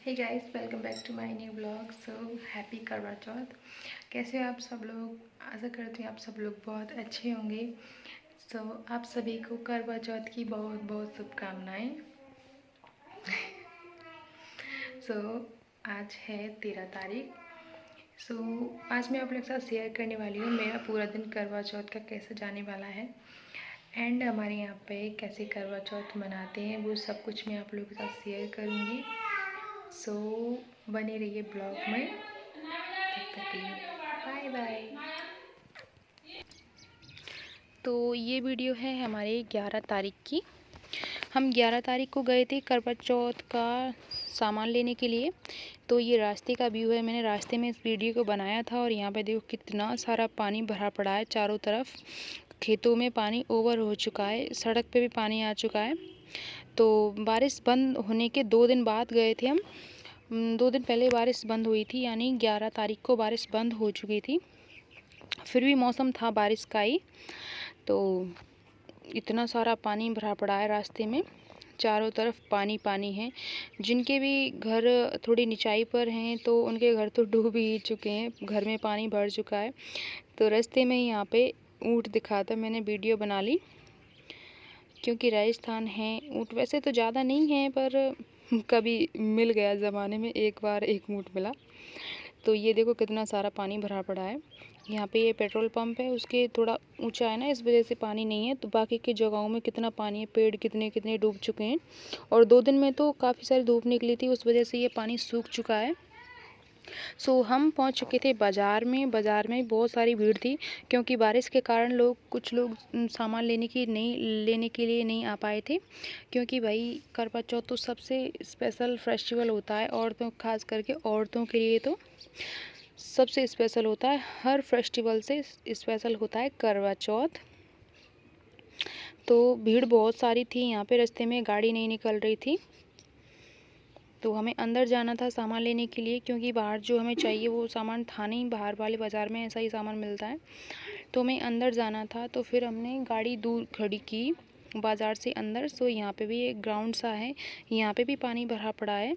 Hey guys, welcome back to my new blog. So happy Karwa Chauth. कैसे हो आप सब लोग? आशा करती हूँ आप सब लोग बहुत अच्छे होंगे। सो आप सभी को करवा चौथ की बहुत बहुत शुभकामनाएं। सो आज है 13 तारीख। सो आज मैं आप लोग के साथ शेयर करने वाली हूँ मेरा पूरा दिन करवा चौथ का कैसे जाने वाला है एंड हमारे यहाँ पे कैसे करवा चौथ मनाते हैं वो सब कुछ मैं आप लोगों के साथ शेयर करूँगी। सो बने रहिए ब्लॉग में। तब तक के लिए बाय बाय। तो ये वीडियो है हमारे 11 तारीख की। हम 11 तारीख को गए थे करवा चौथ का सामान लेने के लिए। तो ये रास्ते का व्यू है, मैंने रास्ते में इस वीडियो को बनाया था। और यहाँ पे देखो कितना सारा पानी भरा पड़ा है चारों तरफ। खेतों में पानी ओवर हो चुका है, सड़क पे भी पानी आ चुका है। तो बारिश बंद होने के 2 दिन बाद गए थे हम। 2 दिन पहले बारिश बंद हुई थी, यानी 11 तारीख को बारिश बंद हो चुकी थी। फिर भी मौसम था बारिश का ही। तो इतना सारा पानी भरा पड़ा है रास्ते में, चारों तरफ पानी पानी है। जिनके भी घर थोड़ी ऊंचाई पर हैं तो उनके घर तो डूब ही चुके हैं, घर में पानी भर चुका है। तो रास्ते में ही यहाँ पे ऊँट दिखा था, मैंने वीडियो बना ली क्योंकि राजस्थान है। ऊँट वैसे तो ज़्यादा नहीं है पर कभी मिल गया ज़माने में, एक बार एक ऊँट मिला। तो ये देखो कितना सारा पानी भरा पड़ा है। यहाँ पे ये पेट्रोल पंप है, उसके थोड़ा ऊंचा है ना, इस वजह से पानी नहीं है। तो बाकी की जगहों में कितना पानी है, पेड़ कितने कितने डूब चुके हैं। और 2 दिन में तो काफ़ी सारी धूप निकली थी, उस वजह से ये पानी सूख चुका है। सो हम पहुंच चुके थे बाज़ार में। बाज़ार में बहुत सारी भीड़ थी क्योंकि बारिश के कारण कुछ लोग सामान लेने के लिए नहीं आ पाए थे। क्योंकि भाई करवा चौथ तो सबसे स्पेशल फेस्टिवल होता है, औरतों खास करके औरतों के लिए तो सबसे स्पेशल होता है। हर फेस्टिवल से स्पेशल होता है करवा चौथ। तो भीड़ बहुत सारी थी यहाँ पे, रास्ते में गाड़ी नहीं निकल रही थी। तो हमें अंदर जाना था सामान लेने के लिए, क्योंकि बाहर जो हमें चाहिए वो सामान था नहीं। बाहर वाले बाज़ार में ऐसा ही सामान मिलता है। तो हमें अंदर जाना था, तो फिर हमने गाड़ी दूर खड़ी की बाज़ार से अंदर। सो यहाँ पे भी एक ग्राउंड सा है, यहाँ पे भी पानी भरा पड़ा है।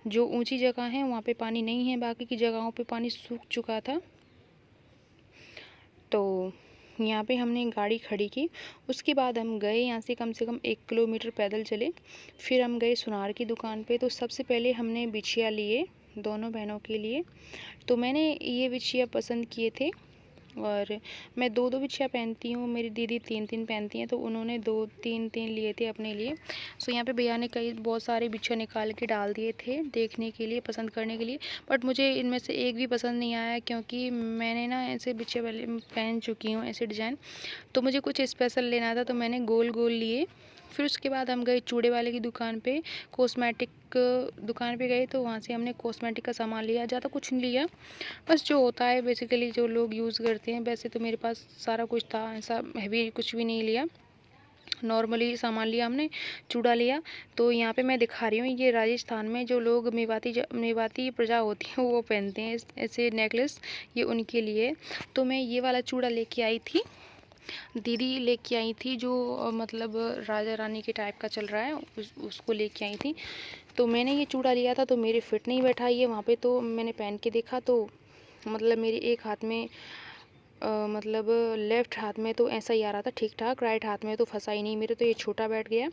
जो ऊंची जगह है वहाँ पे पानी नहीं है, बाकी की जगहों पे पानी सूख चुका था। तो यहाँ पे हमने गाड़ी खड़ी की। उसके बाद हम गए यहाँ से कम 1 किलोमीटर पैदल चले। फिर हम गए सुनार की दुकान पे। तो सबसे पहले हमने बिछिया लिए दोनों बहनों के लिए। तो मैंने ये बिछिया पसंद किए थे और मैं 2-2 बिछिया पहनती हूँ, मेरी दीदी 3-3 पहनती हैं, तो उन्होंने 2-3 लिए थे अपने लिए। सो यहाँ पे भैया ने बहुत सारे बिछिया निकाल के डाल दिए थे देखने के लिए, पसंद करने के लिए। बट मुझे इनमें से एक भी पसंद नहीं आया, क्योंकि मैंने ना ऐसे बिछिया पहले पहन चुकी हूँ ऐसे डिज़ाइन। तो मुझे कुछ स्पेशल लेना था, तो मैंने गोल गोल लिए। फिर उसके बाद हम गए चूड़े वाले की दुकान पे, कॉस्मेटिक दुकान पे गए। तो वहाँ से हमने कॉस्मेटिक का सामान लिया, ज़्यादा कुछ नहीं लिया, बस जो होता है बेसिकली जो लोग यूज़ करते हैं। वैसे तो मेरे पास सारा कुछ था, ऐसा हैवी कुछ भी नहीं लिया, नॉर्मली सामान लिया हमने। चूड़ा लिया। तो यहाँ पे मैं दिखा रही हूँ, ये राजस्थान में जो लोग मेवाती प्रजा होती है वो पहनते हैं ऐसे नेकलेस, ये उनके लिए। तो मैं ये वाला चूड़ा लेके आई थी, दीदी लेके आई थी, जो मतलब राजा रानी के टाइप का चल रहा है, उसको लेके आई थी। तो मैंने ये चूड़ा लिया था, तो मेरे फिट नहीं बैठा ये वहाँ पे। तो मैंने पहन के देखा, तो मतलब मेरे एक हाथ में मतलब लेफ़्ट हाथ में तो ऐसा ही आ रहा था ठीक ठाक, राइट हाथ में तो फंसा ही नहीं मेरे, तो ये छोटा बैठ गया।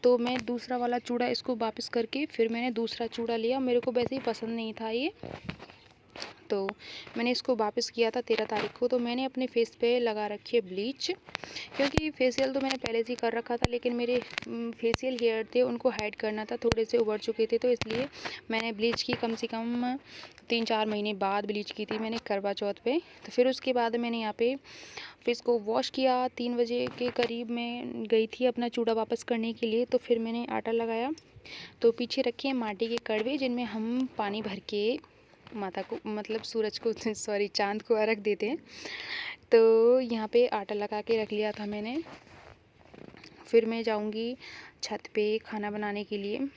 तो मैं दूसरा वाला चूड़ा इसको वापस करके फिर मैंने दूसरा चूड़ा लिया। मेरे को वैसे ही पसंद नहीं था ये, तो मैंने इसको वापस किया था 13 तारीख को। तो मैंने अपने फेस पे लगा रखी है ब्लीच, क्योंकि फेशियल तो मैंने पहले से ही कर रखा था, लेकिन मेरे फेशियल हेयर थे उनको हाइड करना था, थोड़े से उभर चुके थे। तो इसलिए मैंने ब्लीच की कम से कम 3-4 महीने बाद ब्लीच की थी मैंने करवा चौथ पे। तो फिर उसके बाद मैंने यहाँ पे फेस को वॉश किया। 3 बजे के करीब मैं गई थी अपना चूड़ा वापस करने के लिए। तो फिर मैंने आटा लगाया। तो पीछे रखे हैं माटी के कड़वे, जिनमें हम पानी भर के माता को, मतलब सूरज को सॉरी चाँद को अर्घ देते हैं। तो यहाँ पे आटा लगा के रख लिया था मैंने। फिर मैं जाऊँगी छत पे खाना बनाने के लिए।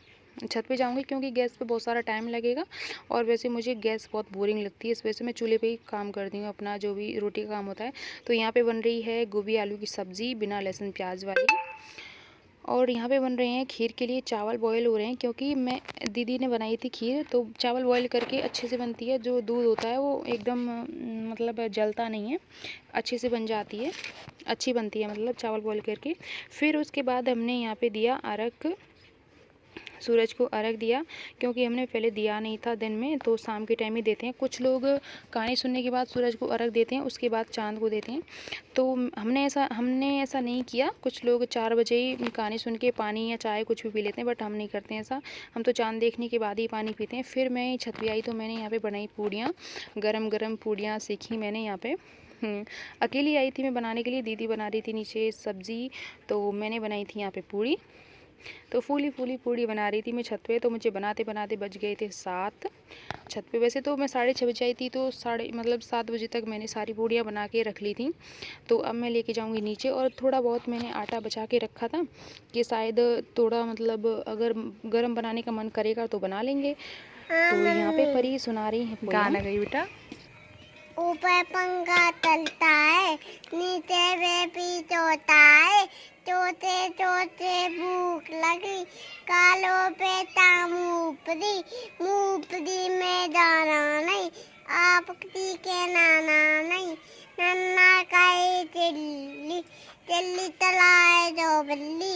छत पे जाऊँगी क्योंकि गैस पे बहुत सारा टाइम लगेगा, और वैसे मुझे गैस बहुत बोरिंग लगती है, इस वजह से मैं चूल्हे पे ही काम करती हूँ अपना, जो भी रोटी का काम होता है। तो यहाँ पे बन रही है गोभी आलू की सब्ज़ी बिना लहसुन प्याज वाली। और यहाँ पे बन रहे हैं खीर के लिए चावल बॉईल हो रहे हैं, क्योंकि मैं दीदी ने बनाई थी खीर, तो चावल बॉईल करके अच्छे से बनती है। जो दूध होता है वो एकदम मतलब जलता नहीं है, अच्छे से बन जाती है, अच्छी बनती है मतलब चावल बॉईल करके। फिर उसके बाद हमने यहाँ पे दिया अर्घ, सूरज को अर्घ दिया, क्योंकि हमने पहले दिया नहीं था दिन में, तो शाम के टाइम ही देते हैं। कुछ लोग कहानी सुनने के बाद सूरज को अर्घ देते हैं, उसके बाद चांद को देते हैं। तो हमने ऐसा नहीं किया। कुछ लोग 4 बजे ही कहानी सुन के पानी या चाय कुछ भी पी लेते हैं, बट हम नहीं करते हैं ऐसा। हम तो चांद देखने के बाद ही पानी पीते हैं। फिर मैं छत पे आई तो मैंने यहाँ पे बनाई पूड़ियाँ, गरम गरम पूड़ियाँ सीखी मैंने यहाँ पे। अकेली आई थी मैं बनाने के लिए, दीदी बना रही थी नीचे सब्ज़ी, तो मैंने बनाई थी यहाँ पे पूड़ी। तो फूली फूली पूड़ी बना रही थी मैं छत पे, तो मुझे बनाते बनाते बज गए थे 7 छत पे। वैसे तो मैं 6:30 बजे आई थी, तो 7 बजे तक मैंने सारी पूड़ियाँ बना के रख ली थी। तो अब मैं लेके जाऊंगी नीचे, और थोड़ा बहुत मैंने आटा बचा के रखा था कि शायद थोड़ा मतलब अगर गरम बनाने का मन करेगा तो बना लेंगे। तो यहाँ पे परी सुना रही है गाना। गई बेटा, ऊपर पंखा चलता है, नीचे बेबी सोता है, सोते सोते भूख लगी, कालो बेटा मूंगफली में दाना नहीं, आपकी के नाना नहीं, नन्ना कही चिल्ली चिल्ली चलाए दो बिल्ली,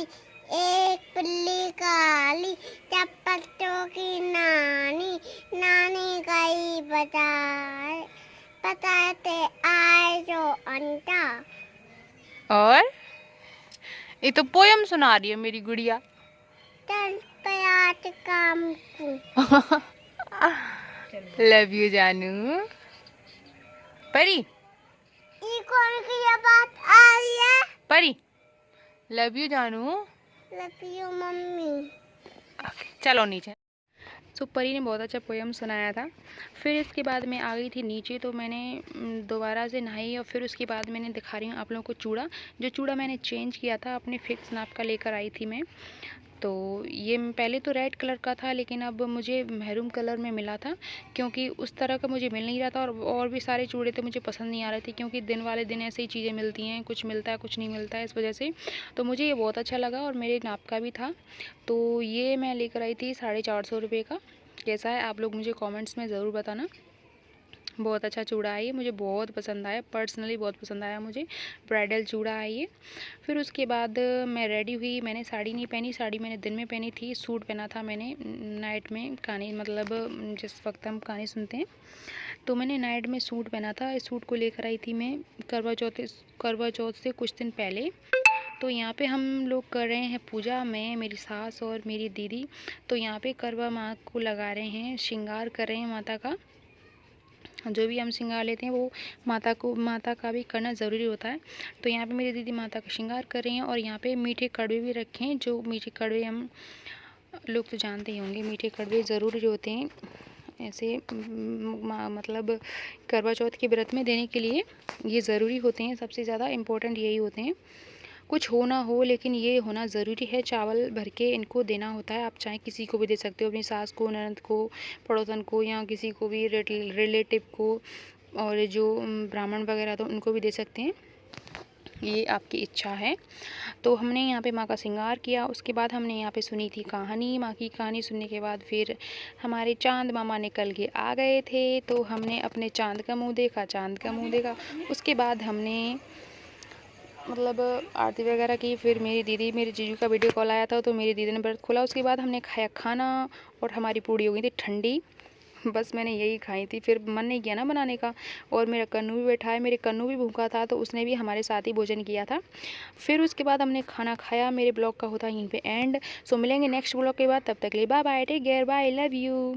एक बिल्ली काली चप्पटों की नानी, नानी कही बताए बताते आए जो अंटा। और ये तो पोयम सुना रही है मेरी गुड़िया। चल प्याज काम को लव यू जानू। परी, ये कौन की ये बात आ रही है? परी लव यू जानू। Love you mummy. चलो नीचे। तो परी ने बहुत अच्छा पोयम सुनाया था। फिर इसके बाद मैं आ गई थी नीचे, तो मैंने दोबारा से नहाई, और फिर उसके बाद मैंने दिखा रही हूँ आप लोगों को चूड़ा। जो चूड़ा मैंने चेंज किया था, अपने फिक्स नाप का लेकर आई थी मैं। तो ये पहले तो रेड कलर का था, लेकिन अब मुझे मैरून कलर में मिला था, क्योंकि उस तरह का मुझे मिल नहीं रहा था। और भी सारे चूड़े थे, मुझे पसंद नहीं आ रहे थे, क्योंकि दिन वाले दिन ऐसे ही चीज़ें मिलती हैं, कुछ मिलता है कुछ नहीं मिलता है, इस वजह से। तो मुझे ये बहुत अच्छा लगा, और मेरे नाप का भी था। तो ये मैं लेकर आई थी 450 रुपये का। कैसा है आप लोग मुझे कमेंट्स में ज़रूर बताना। बहुत अच्छा चूड़ा है ये, मुझे बहुत पसंद आया, पर्सनली बहुत पसंद आया मुझे। ब्राइडल चूड़ा है ये। फिर उसके बाद मैं रेडी हुई। मैंने साड़ी नहीं पहनी, साड़ी मैंने दिन में पहनी थी। सूट पहना था मैंने नाइट में, कहानी मतलब जिस वक्त हम कहानी सुनते हैं, तो मैंने नाइट में सूट पहना था। इस सूट को लेकर आई थी मैं करवा चौथ से कुछ दिन पहले। तो यहाँ पे हम लोग कर रहे हैं पूजा, मैं, मेरी सास और मेरी दीदी। तो यहाँ पे करवा माँ को लगा रहे हैं, श्रृंगार कर रहे हैं माता का। जो भी हम श्रृंगार लेते हैं वो माता का भी करना ज़रूरी होता है। तो यहाँ पे मेरी दीदी माता का श्रृंगार कर रही हैं, और यहाँ पे मीठे कड़वे भी रखे हैं। जो मीठे कड़वे हम लोग तो जानते ही होंगे, मीठे कड़वे ज़रूरी होते हैं ऐसे मतलब करवा चौथ के व्रत में देने के लिए, ये ज़रूरी होते हैं। सबसे ज़्यादा इम्पोर्टेंट यही होते हैं। कुछ हो ना हो, लेकिन ये होना ज़रूरी है। चावल भर के इनको देना होता है। आप चाहे किसी को भी दे सकते हो, अपनी सास को, ननद को, पड़ोसन को, या किसी को भी रिलेटिव को, और जो ब्राह्मण वगैरह तो उनको भी दे सकते हैं, ये आपकी इच्छा है। तो हमने यहाँ पे माँ का श्रृंगार किया। उसके बाद हमने यहाँ पे सुनी थी कहानी। माँ की कहानी सुनने के बाद फिर हमारे चांद मामा निकल के आ गए थे। तो हमने अपने चांद का मुँह देखा। उसके बाद हमने मतलब आरती वगैरह की। फिर मेरी जीजू का वीडियो कॉल आया था, तो मेरी दीदी ने व्रत खोला। उसके बाद हमने खाया खाना, और हमारी पूड़ी हो गई थी ठंडी। बस मैंने यही खाई थी, फिर मन नहीं किया ना बनाने का। और मेरा कन्नू भी बैठा है, मेरे कन्नू भी भूखा था, तो उसने भी हमारे साथ ही भोजन किया था। फिर उसके बाद हमने खाना खाया। मेरे ब्लॉग का होता है यहीं पे एंड। सो मिलेंगे नेक्स्ट ब्लॉग के बाद, तब तक के लिए bye bye, take care, bye, love you.